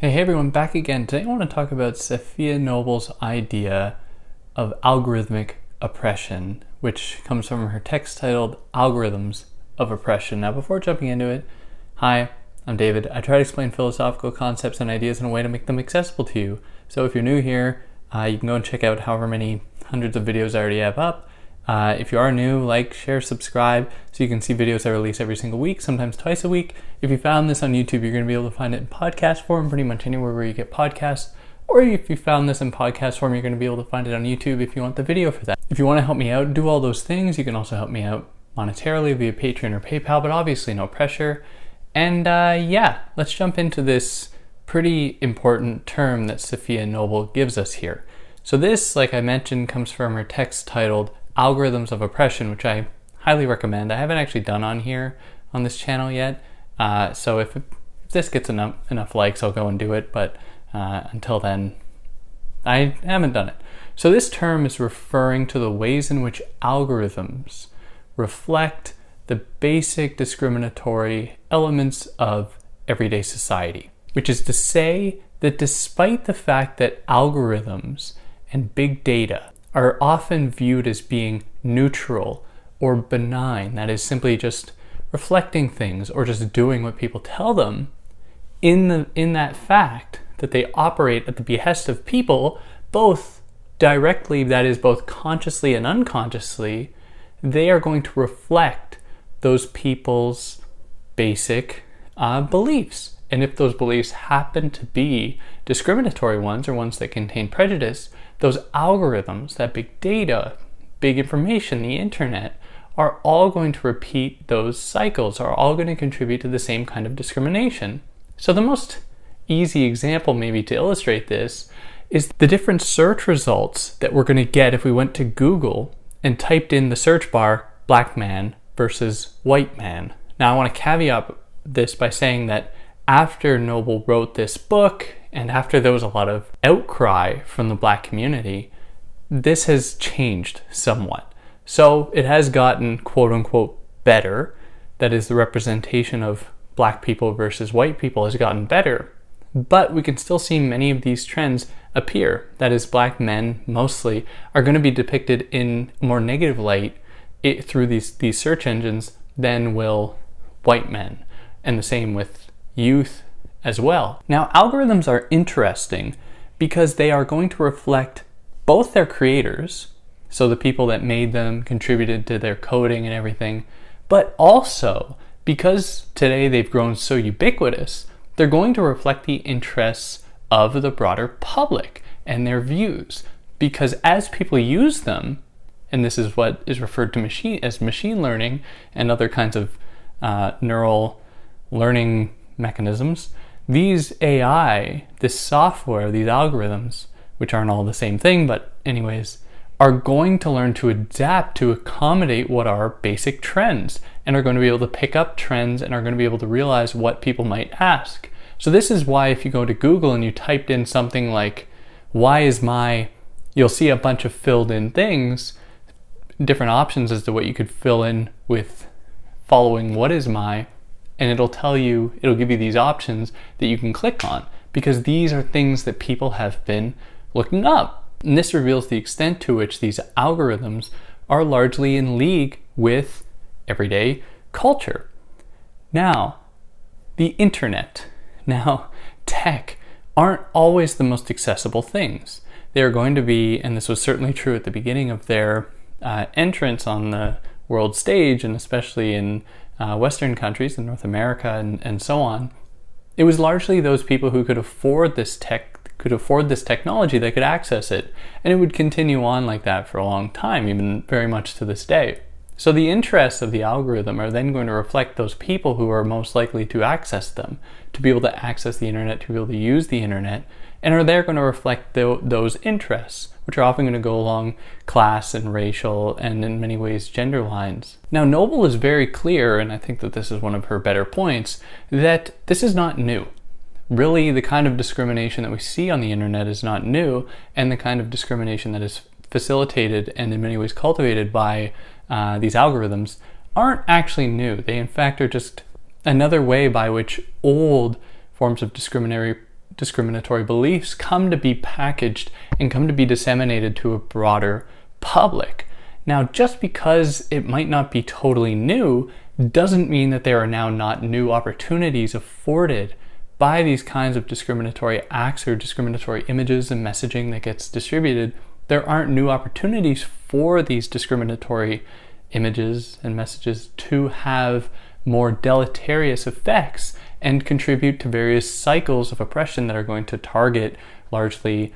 Hey everyone, back again. Today I want to talk about Safiya Noble's idea of algorithmic oppression, which comes from her text titled Algorithms of Oppression. Now before jumping into it, hi, I'm David. I try to explain philosophical concepts and ideas in a way to make them accessible to you. So if you're new here, you can go and check out however many hundreds of videos I already have up. If you are new, like, share, subscribe, so you can see videos I release every single week, sometimes twice a week. If you found this on YouTube, you're going to be able to find it in podcast form, pretty much anywhere where you get podcasts. Or if you found this in podcast form, you're going to be able to find it on YouTube if you want the video for that. If you want to help me out, do all those things. You can also help me out monetarily via Patreon or PayPal, but obviously no pressure. And let's jump into this pretty important term that Safiya Noble gives us here. So this, like I mentioned, comes from her text titled Algorithms of Oppression, which I highly recommend. I haven't actually done on here on this channel yet, so if this gets enough likes, I'll go and do it, but until then, I haven't done it. So this term is referring to the ways in which algorithms reflect the basic discriminatory elements of everyday society, which is to say that despite the fact that algorithms and big data are often viewed as being neutral or benign, that is simply just reflecting things or just doing what people tell them, in that fact that they operate at the behest of people, both directly, that is both consciously and unconsciously, they are going to reflect those people's basic beliefs. And if those beliefs happen to be discriminatory ones or ones that contain prejudice, those algorithms, that big data, big information, the internet, are all going to repeat those cycles, are all going to contribute to the same kind of discrimination. So the most easy example maybe to illustrate this is the different search results that we're going to get if we went to Google and typed in the search bar, black man versus white man. Now I want to caveat this by saying that after Noble wrote this book, and after there was a lot of outcry from the black community, this has changed somewhat. So it has gotten quote unquote better. That is, the representation of black people versus white people has gotten better. But we can still see many of these trends appear. That is, black men mostly are going to be depicted in a more negative light through these search engines than will white men. And the same with youth as well. Now, algorithms are interesting because they are going to reflect both their creators, so the people that made them, contributed to their coding and everything, but also because today they've grown so ubiquitous, they're going to reflect the interests of the broader public and their views. Because as people use them, and this is what is referred to as machine learning and other kinds of neural learning mechanisms, these AI, this software, these algorithms, which aren't all the same thing, but anyways, are going to learn to adapt to accommodate what are basic trends, and are going to be able to pick up trends and are going to be able to realize what people might ask. So this is why if you go to Google and you typed in something like, you'll see a bunch of filled in things, different options as to what you could fill in with following what is my, and it'll give you these options that you can click on, because these are things that people have been looking up. And this reveals the extent to which these algorithms are largely in league with everyday culture. Now, the internet, tech, aren't always the most accessible things. They are going to be, and this was certainly true at the beginning of their entrance on the world stage, and especially in Western countries in North America and so on, it was largely those people who could afford this technology that could access it. And it would continue on like that for a long time, even very much to this day. So the interests of the algorithm are then going to reflect those people who are most likely to access them, to be able to access the internet, to be able to use the internet, and are there going to reflect those interests, which are often going to go along class and racial and in many ways gender lines. Now, Noble is very clear, and I think that this is one of her better points, that this is not new. Really, the kind of discrimination that we see on the internet is not new, and the kind of discrimination that is facilitated and in many ways cultivated by these algorithms aren't actually new. They in fact are just another way by which old forms of discriminatory beliefs come to be packaged and come to be disseminated to a broader public. Now, just because it might not be totally new doesn't mean that there are now not new opportunities afforded by these kinds of discriminatory acts or discriminatory images and messaging that gets distributed. There aren't new opportunities for these discriminatory images and messages to have more deleterious effects and contribute to various cycles of oppression that are going to target largely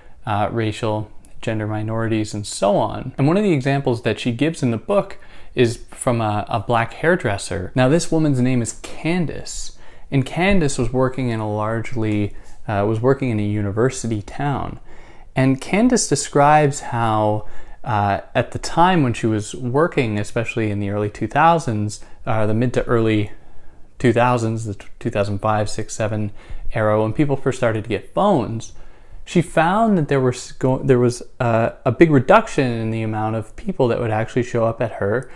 racial, gender minorities, and so on. And one of the examples that she gives in the book is from a black hairdresser. Now, this woman's name is Candice, and Candice was working in a university town. And Candice describes how at the time when she was working, especially in the early 2000s, the mid to early 2000s, the 2005, 6, 7 era, when people first started to get phones, she found that there was a big reduction in the amount of people that would actually show up at her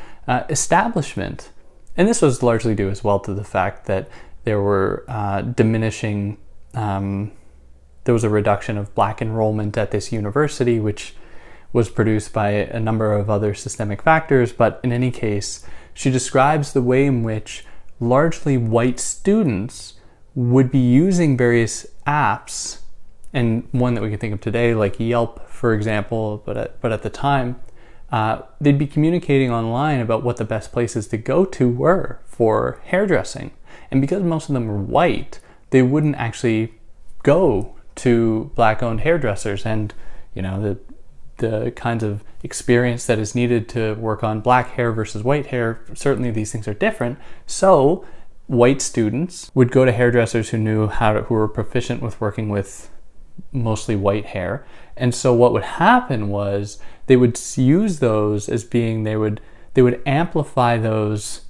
establishment. And this was largely due as well to the fact that there were there was a reduction of black enrollment at this university, which was produced by a number of other systemic factors. But in any case, she describes the way in which largely white students would be using various apps, and one that we can think of today, like Yelp, for example, but at the time, they'd be communicating online about what the best places to go to were for hairdressing. And because most of them were white, they wouldn't actually go to black-owned hairdressers. And, you know, the kinds of experience that is needed to work on black hair versus white hair, certainly these things are different. So white students would go to hairdressers who were proficient with working with mostly white hair. And so what would happen was they would use those as being, they would amplify those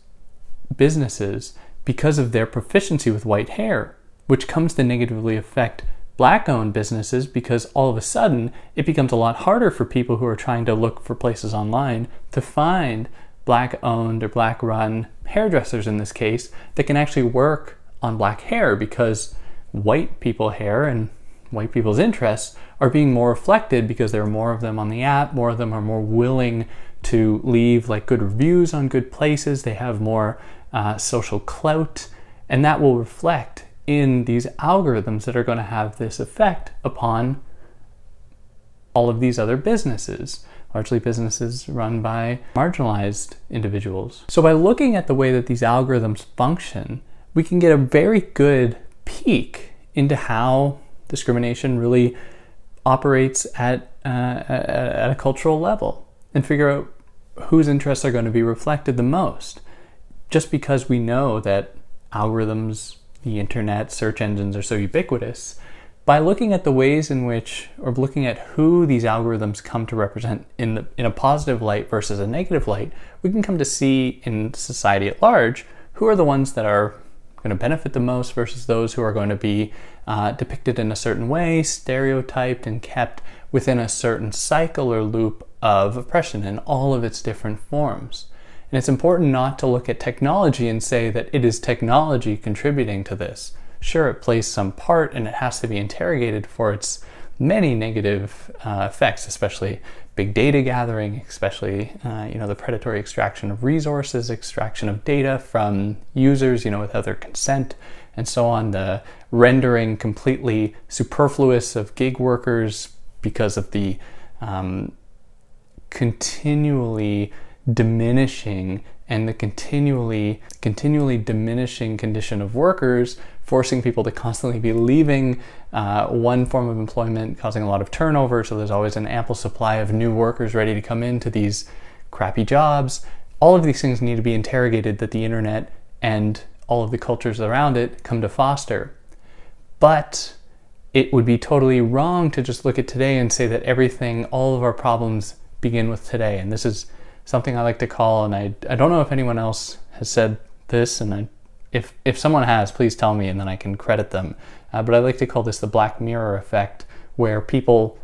businesses because of their proficiency with white hair, which comes to negatively affect black-owned businesses, because all of a sudden it becomes a lot harder for people who are trying to look for places online to find black-owned or black-run hairdressers, in this case, that can actually work on black hair, because white people hair and white people's interests are being more reflected because there are more of them on the app, more of them are more willing to leave like good reviews on good places, they have more social clout, and that will reflect in these algorithms that are going to have this effect upon all of these other businesses, largely businesses run by marginalized individuals. So by looking at the way that these algorithms function, we can get a very good peek into how discrimination really operates at a cultural level, and figure out whose interests are going to be reflected the most. Just because we know that algorithms, the internet, search engines are so ubiquitous, by looking at the ways in which, or looking at who these algorithms come to represent in a positive light versus a negative light, we can come to see in society at large who are the ones that are going to benefit the most versus those who are going to be depicted in a certain way, stereotyped and kept within a certain cycle or loop of oppression in all of its different forms. And it's important not to look at technology and say that it is technology contributing to this. Sure, it plays some part and it has to be interrogated for its many negative effects, especially big data gathering, especially the predatory extraction of resources, extraction of data from users, without their consent, and so on. The rendering completely superfluous of gig workers because of the continually diminishing and the continually diminishing condition of workers, forcing people to constantly be leaving one form of employment, causing a lot of turnover, so there's always an ample supply of new workers ready to come into these crappy jobs. All of these things need to be interrogated that the internet and all of the cultures around it come to foster. But it would be totally wrong to just look at today and say that all of our problems begin with today. And this is something I like to call, and I don't know if anyone else has said this, and if someone has, please tell me and then I can credit them. But I like to call this the Black Mirror effect, where people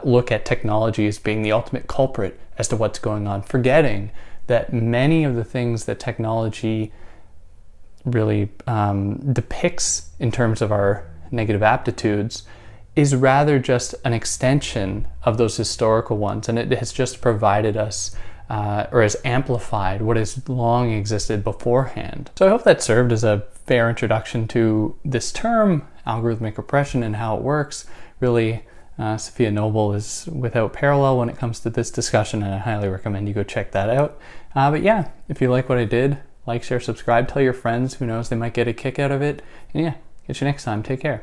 look at technology as being the ultimate culprit as to what's going on, forgetting that many of the things that technology really depicts in terms of our negative aptitudes is rather just an extension of those historical ones, and it has just provided us or has amplified what has long existed beforehand. So I hope that served as a fair introduction to this term, algorithmic oppression, and how it works. Really, Safiya Noble is without parallel when it comes to this discussion, and I highly recommend you go check that out. But yeah, if you like what I did, like, share, subscribe, tell your friends. Who knows, they might get a kick out of it. And yeah, catch you next time. Take care.